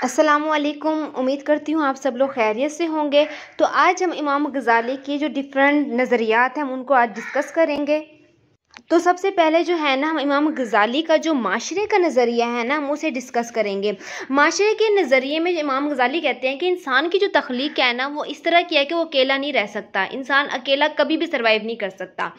अस्सलामुअलैकुम। उम्मीद करती हूँ आप सब लोग खैरियत से होंगे। तो आज हम इमाम गज़ाली के जो डिफरेंट नज़रियात हैं हम उनको आज डिस्कस करेंगे। तो सबसे पहले जो है ना हम इमाम गज़ाली का जो माशरे का नज़रिया है ना हम उसे डिस्कस करेंगे। माशरे के नज़रिए में इमाम गज़ाली कहते हैं कि इंसान की जो तख्लीक है ना वो इस तरह की है कि वो अकेला नहीं रह सकता। इंसान अकेला कभी भी सर्वाइव नहीं कर सकता।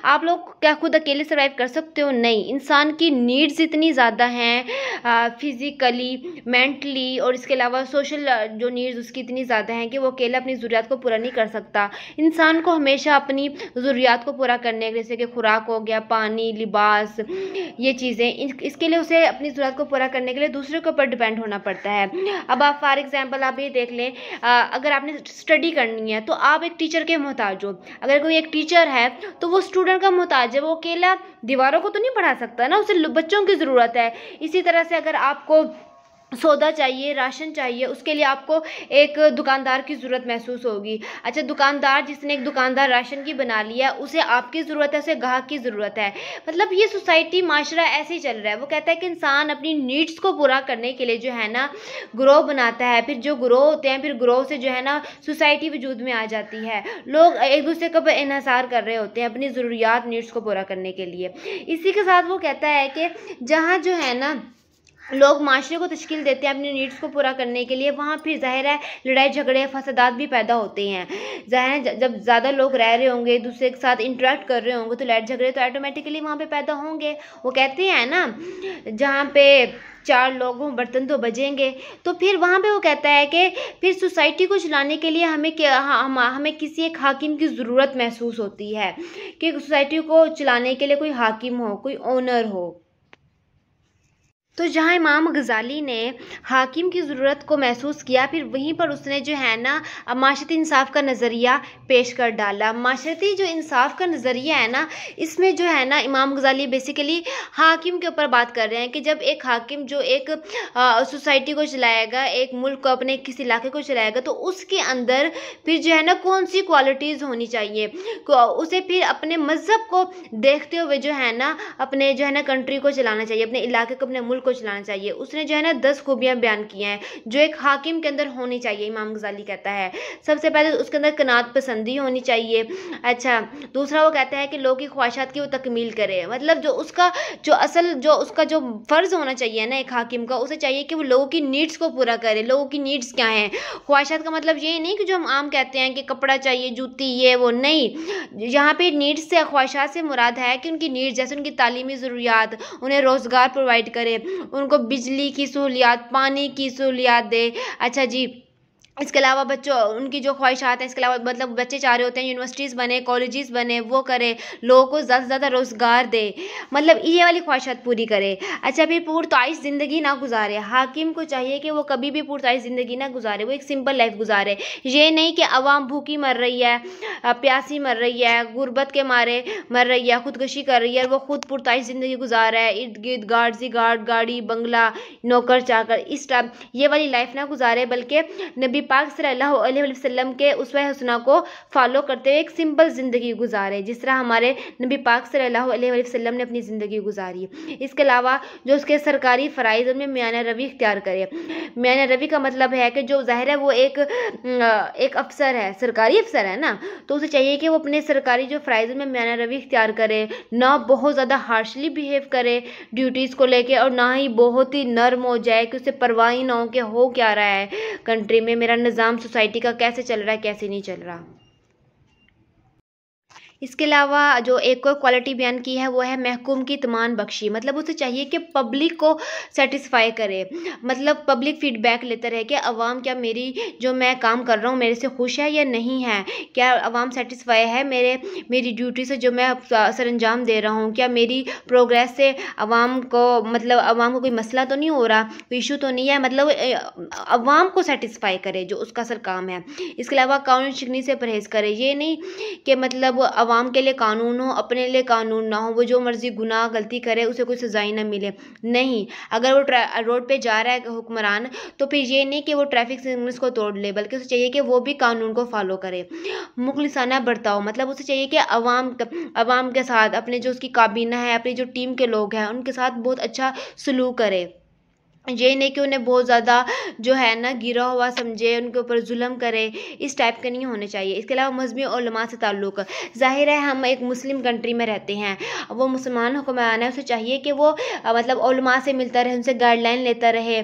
आप लोग क्या खुद अकेले सर्वाइव कर सकते हो? नहीं। इंसान की नीड्स इतनी ज़्यादा हैं फिज़िकली, मेंटली और इसके अलावा सोशल जो नीड्स उसकी इतनी ज़्यादा हैं कि वो अकेला अपनी ज़रूरियात को पूरा नहीं कर सकता। इंसान को हमेशा अपनी ज़रूरियात को पूरा करने के जैसे कि खुराक हो गया, पानी, लिबास, ये चीज़ें इसके लिए उसे अपनी ज़रूरत को पूरा करने के लिए दूसरे के ऊपर डिपेंड होना पड़ता है। अब आप फॉर एग्जांपल आप ये देख लें, अगर आपने स्टडी करनी है तो आप एक टीचर के मोहताज हो। अगर कोई एक टीचर है तो वो स्टूडेंट का मोहताज है। वो अकेला दीवारों को तो नहीं पढ़ा सकता ना, उसे बच्चों की ज़रूरत है। इसी तरह से अगर आपको सौदा चाहिए, राशन चाहिए, उसके लिए आपको एक दुकानदार की ज़रूरत महसूस होगी। अच्छा, दुकानदार जिसने एक दुकानदार राशन की बना लिया उसे आपकी ज़रूरत है, उसे ग्राहक की ज़रूरत है। मतलब ये सोसाइटी माशरा ऐसे ही चल रहा है। वो कहता है कि इंसान अपनी नीड्स को पूरा करने के लिए जो है ना ग्रोह बनाता है। फिर जो ग्रोह होते हैं, फिर ग्रोह से जो है ना सोसाइटी वजूद में आ जाती है। लोग एक दूसरे के ऊपर इन्हिसार कर रहे होते हैं अपनी ज़रूरियात, नीड्स को पूरा करने के लिए। इसी के साथ वो कहता है कि जहाँ जो है ना लोग माशरे को तश्कील देते हैं अपनी नीड्स को पूरा करने के लिए, वहाँ फिर ज़ाहिर है लड़ाई झगड़े फसादात भी पैदा होते हैं। ज़ाहिर है जब ज़्यादा लोग रह रहे होंगे, एक दूसरे के साथ इंटरेक्ट कर रहे होंगे तो लड़ाई झगड़े तो ऑटोमेटिकली वहाँ पे पैदा होंगे। वो कहते हैं ना, जहाँ पे 4 लोग हों बर्तन तो बजेंगे। तो फिर वहाँ पे वो कहता है कि फिर सोसाइटी को चलाने के लिए हमें किसी एक हाकिम की ज़रूरत महसूस होती है कि सोसाइटी को चलाने के लिए कोई हाकिम हो, कोई ओनर हो। तो जहाँ इमाम गज़ाली ने हाकिम की ज़रूरत को महसूस किया, फिर वहीं पर उसने जो है ना माशरती इंसाफ का नज़रिया पेश कर डाला। माशरती जो इंसाफ का नज़रिया है ना, इसमें जो है ना इमाम गज़ाली बेसिकली हाकिम के ऊपर बात कर रहे हैं कि जब एक हाकिम जो एक सोसाइटी को चलाएगा, एक मुल्क को, अपने किसी इलाके को चलाएगा, तो उसके अंदर फिर जो है ना कौन सी क्वालिटीज़ होनी चाहिए। उसे फिर अपने मज़हब को देखते हुए जो है ना अपने जो है ना कंट्री को चलाना चाहिए, अपने इलाके को, अपने मुल्क को चलाना चाहिए। उसने जो है ना 10 खूबियां बयान की हैं जो एक हाकिम के अंदर होनी चाहिए। इमाम गज़ाली कहता है सबसे पहले तो उसके अंदर कनात पसंदी होनी चाहिए। अच्छा, दूसरा वो कहता है कि लोगों की ख्वाहिशात की वो तकमील करे। मतलब जो उसका जो फ़र्ज़ होना चाहिए ना एक हाकिम का, उसे चाहिए कि वो लोगों की नीड्स को पूरा करे। लोगों की नीड्स क्या हैं? ख्वाहिशात का मतलब ये नहीं कि जो हम आम कहते हैं कि कपड़ा चाहिए, जूती, ये वो, नहीं। यहाँ पे नीड्स से, ख्वाहिशात से मुराद है कि उनकी नीड्स जैसे उनकी तालीमी ज़रूरियात, उन्हें रोज़गार प्रोवाइड करे, उनको बिजली की सहूलियात, पानी की सहूलियात दे। अच्छा जी, इसके अलावा बच्चों उनकी जो ख्वाहिशात हैं, इसके अलावा मतलब बच्चे चाह रहे होते हैं यूनिवर्सिटीज़ बने, कॉलेजेस बने, वो करे, लोगों को ज़्यादा से ज़्यादा रोज़गार दे, मतलब ये वाली ख्वाहिशात पूरी करे। अच्छा, फिर पुरताइश ज़िंदगी ना गुजारे। हाकिम को चाहिए कि वो कभी भी पुरताइश ज़िंदगी ना गुजारे, वो एक सिंपल लाइफ गुजारे। ये नहीं कि अवाम भूखी मर रही है, प्यासी मर रही है, गुर्बत के मारे मर रही है, खुदकुशी कर रही है, वो खुद पुरताइश ज़िंदगी गुजार रहा है, इर्द गिर्द गार्ड गाड़ी बंगला, नौकर चाकर, इस टाइप ये वाली लाइफ ना गुजारे, बल्कि नबी पाक सल्लल्लाहु अलैहि वसल्लम के उसवा हुस्ना को फॉलो करते हुए एक सिंपल ज़िंदगी गुजारे, जिस तरह हमारे नबी पाक सल्लल्लाहु अलैहि वसल्लम ने अपनी ज़िंदगी गुजारी। इसके अलावा जो उसके सरकारी फ़राइज़ उनमें मियाना रवि इख्तियार करे। मियाना रवि का मतलब है कि जो ज़ाहिर है वो एक अफसर है, सरकारी अफसर है ना, तो उसे चाहिए कि वो अपने सरकारी जो फ़राइज़ में मियाना रवि इख्तियार करे, ना बहुत ज़्यादा हार्शली बिहेव करे ड्यूटीज़ को लेके, और ना ही बहुत ही नर्म हो जाए कि उसे परवाह ही ना हो कि हो क्या रहा है कंट्री में, मेरा निज़ाम सोसाइटी का कैसे चल रहा है, कैसे नहीं चल रहा। इसके अलावा जो एक और क्वालिटी बयान की है वो है महकूम की इत्मीनान बख्शी। मतलब उसे चाहिए कि पब्लिक को सेटिस्फाई करे, मतलब पब्लिक फीडबैक लेते रहे कि अवाम क्या मेरी जो मैं काम कर रहा हूँ मेरे से खुश है या नहीं है, क्या अवाम सेटिस्फाई है मेरी ड्यूटी से जो मैं सर अंजाम दे रहा हूँ, क्या मेरी प्रोग्रेस से अवाम को कोई मसला तो नहीं हो रहा, कोई इशू तो नहीं है। मतलब अवाम को सेटिस्फाई करे जो उसका सर काम है। इसके अलावा कानून शिकनी से परहेज़ करे। ये नहीं कि मतलब अवाम के लिए कानून हो, अपने लिए कानून ना हो, वो जो मर्जी गुनाह गलती करे उसे कोई सज़ा ही ना मिले। नहीं, अगर वो रोड पे जा रहा है हुक्मरान, तो फिर ये नहीं कि वो ट्रैफिक सिग्नल्स को तोड़ ले, बल्कि उसे चाहिए कि वो भी कानून को फॉलो करे। मुखलिसाना बर्ताव, मतलब उसे चाहिए कि अवाम के साथ अपने जो उसकी काबीना है, अपनी जो टीम के लोग हैं उनके साथ बहुत अच्छा सलूक करे। ये नहीं कि उन्हें बहुत ज़्यादा जो है ना गिरा हुआ समझे, उनके ऊपर जुल्म करे, इस टाइप के नहीं होने चाहिए। इसके अलावा मजहबी उलमा से ताल्लुक़, ज़ाहिर है हम एक मुस्लिम कंट्री में रहते हैं, वो मुसलमान हुक्मरान है, उसे चाहिए कि वो मतलब उलमा से मिलता रहे, उनसे गाइडलाइन लेता रहे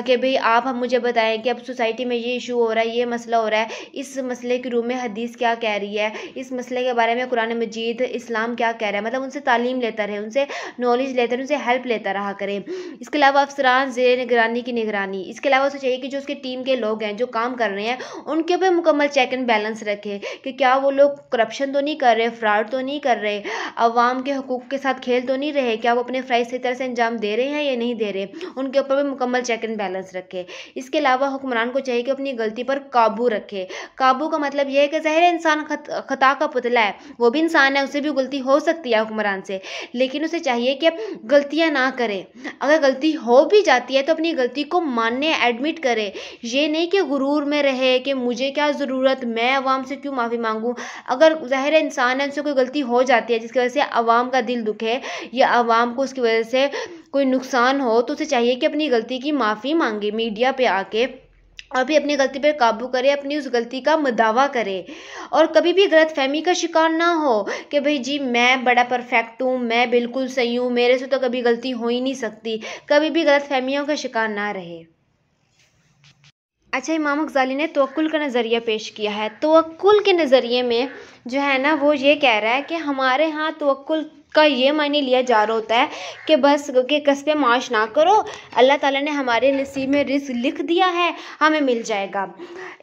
कि भाई आप हम मुझे बताएं कि अब सोसाइटी में ये इशू हो रहा है, ये मसला हो रहा है, इस मसले के रूम में हदीस क्या कह रही है, इस मसले के बारे में कुरान मजीद इस्लाम क्या कह रहा है, मतलब उनसे तालीम लेता रहे, उनसे नॉलेज लेता रहे, उनसे हेल्प लेता रहा करें। इसके अलावा अफसरान निगरानी की निगरानी, इसके अलावा उसे चाहिए कि जो उसकी टीम के लोग हैं जो काम कर रहे हैं उनके ऊपर मुकम्मल चेक एंड बैलेंस रखे कि क्या वो लोग करप्शन तो नहीं कर रहे, फ्रॉड तो नहीं कर रहे, अवाम के हकूक़ के साथ खेल तो नहीं रहे, क्या वो अपने फ़राइज़ सही तरह से अंजाम दे रहे हैं या नहीं दे रहे, उनके ऊपर भी मुकम्मल चेक एंड बैलेंस रखे। इसके अलावा हुक्मरान को चाहिए कि अपनी गलती पर काबू रखे। काबू का मतलब यह है कि ज़ाहिर इंसान खता का पुतला है, वो भी इंसान है, उसे भी गलती हो सकती है हुक्मरान से, लेकिन उसे चाहिए कि गलतियाँ ना करे। अगर गलती हो भी जाती है तो अपनी गलती को मानने, एडमिट करे, ये नहीं कि गुरूर में रहे कि मुझे क्या ज़रूरत, मैं अवाम से क्यों माफ़ी मांगूं। अगर ज़ाहिर इंसान है, उनसे कोई गलती हो जाती है जिसकी वजह से अवाम का दिल दुखे या अवाम को उसकी वजह से कोई नुकसान हो, तो उसे चाहिए कि अपनी गलती की माफ़ी मांगे मीडिया पे आके, और भी अपनी गलती पर काबू करे, अपनी उस गलती का मुदावा करे, और कभी भी गलत फहमी का शिकार ना हो कि भाई जी मैं बड़ा परफेक्ट हूँ, मैं बिल्कुल सही हूँ, मेरे से तो कभी गलती हो ही नहीं सकती, कभी भी गलत फहमियों का शिकार ना रहे। अच्छा, इमाम गज़ाली ने तवक्कुल का नज़रिया पेश किया है। तवक्कुल के नज़रिए में जो है ना वो ये कह रहा है कि हमारे यहाँ तवक्कुल का ये मायने लिया जा रहा होता है कि बस कि कसबे माश ना करो, अल्लाह ताला ने हमारे नसीब में रिज़्क़ लिख दिया है, हमें मिल जाएगा।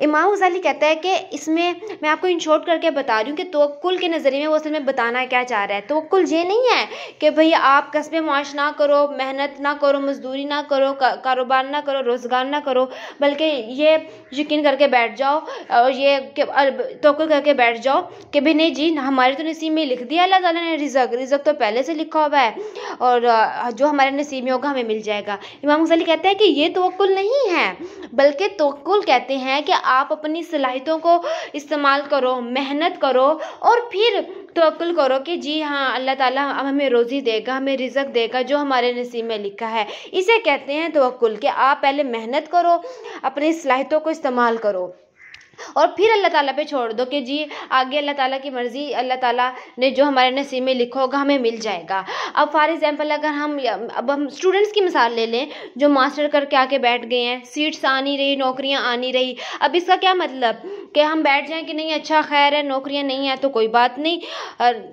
इमाम गज़ाली कहता है कि इसमें मैं आपको इन शॉर्ट करके बता रही हूँ कि तवक्कुल के नज़रिए में वो असल में बताना क्या चाह रहा है। तवक्कुल ये नहीं है कि भाई आप कसबे माश ना करो, मेहनत ना करो, मजदूरी ना करो, कारोबार ना करो, रोज़गार ना करो, बल्कि ये यकीन करके बैठ जाओ और ये तवक्कुल करके बैठ जाओ कि भाई नहीं जी हमारे तो नसीब में लिख दिया अल्लाह ताला ने रिज़्क़ तो पहले से लिखा हुआ है और जो हमारे नसीब में होगा हमें मिल जाएगा। इमाम गज़ाली कहता है कि ये तवक्कुल नहीं है, बल्कि तवक्कुल कहते हैं कि आप अपनी सलाहियतों को इस्तेमाल करो, मेहनत करो और फिर तवक्कुल करो कि जी हाँ अल्लाह ताला हमें रोज़ी देगा, हमें रिज़्क़ देगा जो हमारे नसीब में लिखा है। इसे कहते हैं तवक्कुल कि आप पहले मेहनत करो, अपनी सलाहियतों को इस्तेमाल करो और फिर अल्लाह ताला पे छोड़ दो कि जी आगे अल्लाह ताला की मर्ज़ी, अल्लाह ताला ने जो हमारे नसीब में लिखा होगा हमें मिल जाएगा। अब फॉर एग्जांपल अगर हम स्टूडेंट्स की मिसाल ले लें जो मास्टर करके आके बैठ गए हैं, सीट्स आ नहीं रही, नौकरियां आ नहीं रही। अब इसका क्या मतलब कि हम बैठ जाएं कि नहीं अच्छा खैर है नौकरियां नहीं है तो कोई बात नहीं,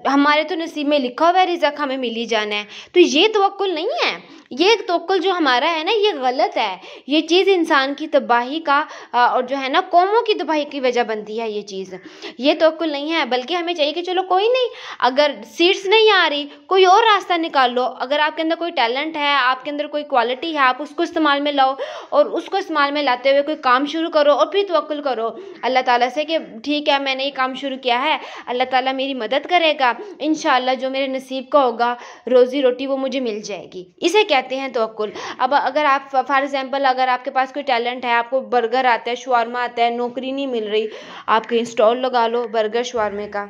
हमारे तो नसीब में लिखा हुआ है रिज़्क़ हमें मिल ही जाना है। तो ये तवक्कुल नहीं है, ये तवक्कुल जो हमारा है ना ये गलत है। ये चीज़ इंसान की तबाही का और जो है ना कौमों की तबाही की वजह बनती है ये चीज़। ये तवक्कुल नहीं है, बल्कि हमें चाहिए कि चलो कोई नहीं, अगर सीट्स नहीं आ रही कोई और रास्ता निकाल लो। अगर आपके अंदर कोई टैलेंट है, आपके अंदर कोई क्वालिटी है, आप उसको इस्तेमाल में लाओ और उसको इस्तेमाल में लाते हुए कोई काम शुरू करो और फिर तवक्कुल करो अल्लाह ताला से कि ठीक है मैंने ये काम शुरू किया है, अल्लाह ताला मेरी मदद करेगा, इंशाअल्लाह जो मेरे नसीब का होगा रोज़ी रोटी वो मुझे मिल जाएगी। इसे कहते हैं तवक्कुल। अब अगर आप फॉर एग्जांपल अगर आपके पास कोई टैलेंट है, आपको बर्गर आता है, शवारमा आता है, नौकरी नहीं मिल रही, आप कहीं स्टॉल लगा लो बर्गर शवारमे का।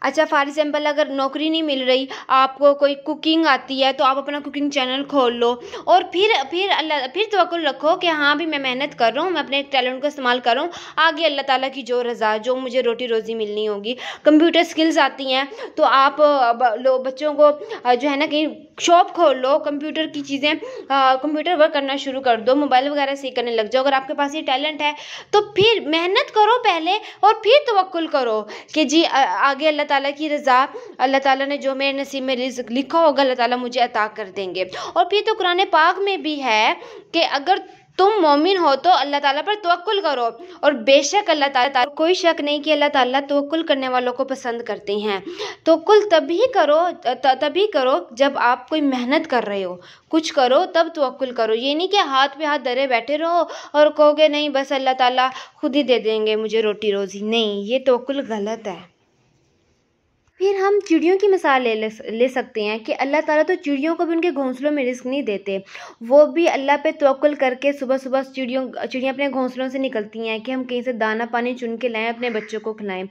अच्छा फॉर एग्जांपल अगर नौकरी नहीं मिल रही, आपको कोई कुकिंग आती है तो आप अपना कुकिंग चैनल खोल लो और फिर तवक्कुल रखो कि हाँ भी मैं मेहनत कर रहा हूँ, मैं अपने टैलेंट को इस्तेमाल कर रहा हूँ, आगे अल्लाह ताला की जो रज़ा, जो मुझे रोटी रोज़ी मिलनी होगी। कंप्यूटर स्किल्स आती हैं तो आप बच्चों को जो है ना कहीं शॉप खोल लो, कंप्यूटर की चीज़ें कंप्यूटर वर्क करना शुरू कर दो, मोबाइल वगैरह सीख करने लग जाओ। अगर आपके पास ये टैलेंट है तो फिर मेहनत करो पहले और फिर तवक्कुल करो कि जी आगे अल्लाह ताला की रज़ा, अल्लाह ताला ने जो मेरे नसीब में रिज़्क़ लिखा होगा अल्लाह ताला मुझे अता कर देंगे। और फिर तो कुरान पाक में भी है कि अगर तुम मोमिन हो तो अल्लाह ताला पर तवक्कुल करो और बेशक अल्लाह ताला, कोई शक नहीं कि अल्लाह ताला तवक्कुल करने वालों को पसंद करते हैं। तवक्कुल तभी करो जब आप कोई मेहनत कर रहे हो, कुछ करो तब तवक्कुल करो। ये नहीं कि हाथ पे हाथ धरे बैठे रहो और कहोगे नहीं बस अल्लाह ताला खुद ही दे देंगे मुझे रोटी रोज़ी। नहीं, ये तवक्कुल गलत है। फिर हम चिड़ियों की मिसाल ले सकते हैं कि अल्लाह ताला तो चिड़ियों को भी उनके घोंसलों में रिस्क नहीं देते, वो भी अल्लाह पे तवक्कुल करके सुबह सुबह चिड़ियाँ अपने घोंसलों से निकलती हैं कि हम कहीं से दाना पानी चुन के लाएं अपने बच्चों को खिलाएं।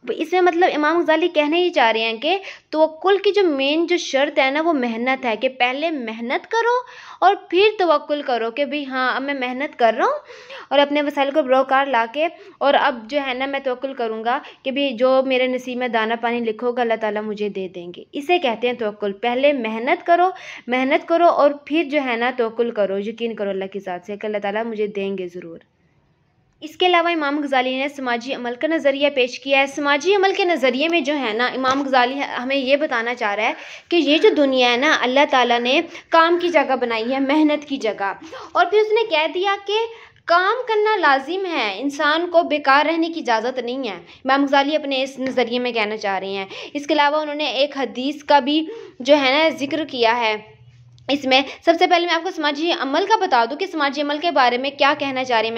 इसमें मतलब इमाम गज़ाली कहने ही चाह रहे हैं कि तवक्कुल की जो मेन जो शर्त है ना वो मेहनत है, कि पहले मेहनत करो और फिर तवक्कुल करो कि भाई हाँ अब मैं मेहनत कर रहा हूँ और अपने वसाइल को बरोकार ला के और अब जो है ना मैं तवक्कुल करूँगा कि भाई जो मेरे नसीब में दाना पानी लिखोगा अल्लाह ताला मुझे दे देंगे। इसे कहते हैं तवक्कुल। पहले मेहनत करो और फिर जो है ना तवक्कुल करो, यकीन करो अल्लाह की ज़ात से कि अल्लाह ताला मुझे देंगे ज़रूर। इसके अलावा इमाम गज़ाली ने समाजी अमल का नज़रिया पेश किया है। समाजी अमल के नज़रिए में जो है ना इमाम गज़ाली हमें ये बताना चाह रहा है कि ये जो दुनिया है ना अल्लाह ताला ने काम की जगह बनाई है, मेहनत की जगह, और फिर उसने कह दिया कि काम करना लाजिम है, इंसान को बेकार रहने की इजाज़त नहीं है। इमाम गज़ाली अपने इस नज़रिए में कहना चाह रहे हैं। इसके अलावा उन्होंने एक हदीस का भी जो है ना ज़िक्र किया है। इसमें सबसे पहले मैं आपको समाजी अमल का बता दूं कि समाजी अमल के बारे में क्या कहना चाह रहे हैं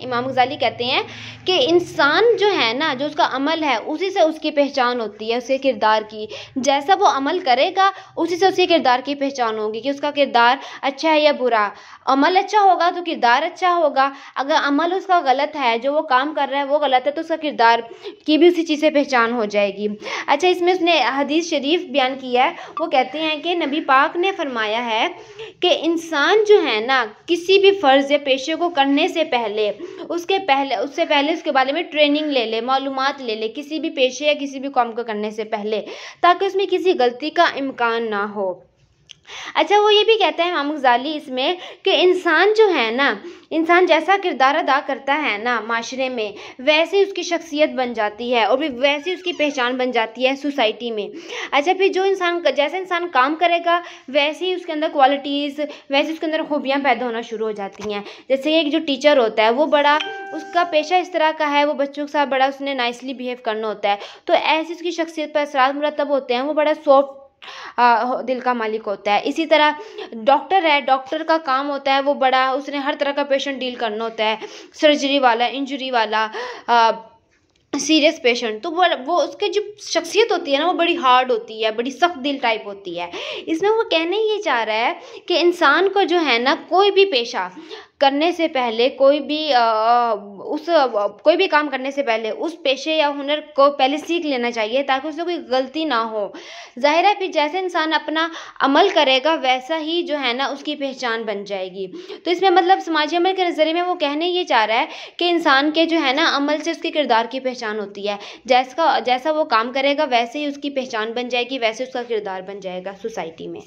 इमाम गज़ाली कहते हैं कि इंसान जो है ना, जो उसका अमल है उसी से उसकी पहचान होती है, उसके किरदार की। जैसा वो अमल करेगा उसी से उसके किरदार की पहचान होगी कि उसका किरदार अच्छा है या बुरा। अमल अच्छा होगा तो किरदार अच्छा होगा, अगर अमल उसका गलत है, जो वो काम कर रहा है वो गलत है, तो उसका किरदार की भी उसी चीज़ से पहचान हो जाएगी। अच्छा, इसमें उसने हदीस शरीफ बयान किया है। वो कहते हैं कि नबी पाक ने फरमाया है कि इंसान जो है ना किसी भी फ़र्ज़ या पेशे को करने से पहले उससे पहले उसके बारे में ट्रेनिंग ले ले, मालूमात ले ले, किसी भी पेशे या किसी भी काम को करने से पहले, ताकि उसमें किसी गलती का इम्कान ना हो। अच्छा, वो ये भी कहता है इमाम गज़ाली इसमें कि इंसान जो है ना, इंसान जैसा किरदार अदा करता है ना माशरे में, वैसे ही उसकी शख्सियत बन जाती है और फिर वैसे ही उसकी पहचान बन जाती है सोसाइटी में। अच्छा, फिर जैसे इंसान काम करेगा वैसे ही उसके अंदर क्वालिटीज़, वैसे उसके अंदर खूबियाँ पैदा होना शुरू हो जाती हैं। जैसे एक जो टीचर होता है वो बड़ा, उसका पेशा इस तरह का है, वो बच्चों के साथ बड़ा उसने नाइसली बिहेव करना होता है, तो ऐसे उसकी शख्सियत पर असरात मुरतब होते हैं, वो बड़ा सॉफ्ट दिल का मालिक होता है। इसी तरह डॉक्टर है, डॉक्टर का काम होता है वो बड़ा, उसने हर तरह का पेशेंट डील करना होता है, सर्जरी वाला, इंजरी वाला, सीरियस पेशेंट, तो वो उसकी जो शख्सियत होती है ना वो बड़ी हार्ड होती है, बड़ी सख्त दिल टाइप होती है। इसमें वो कहने ये चाह रहा है कि इंसान को जो है ना कोई भी पेशा करने से पहले, कोई भी काम करने से पहले उस पेशे या हुनर को पहले सीख लेना चाहिए ताकि उससे कोई गलती ना हो। ज़ाहिर है फिर जैसे इंसान अपना अमल करेगा वैसा ही जो है ना उसकी पहचान बन जाएगी। तो इसमें मतलब समाजी अमल के नज़रिए में वो कहने ये चाह रहा है कि इंसान के जो है ना अमल से उसके किरदार की पहचान होती है। जैसा वो काम करेगा वैसे ही उसकी पहचान बन जाएगी, वैसे उसका किरदार बन जाएगा सोसाइटी में।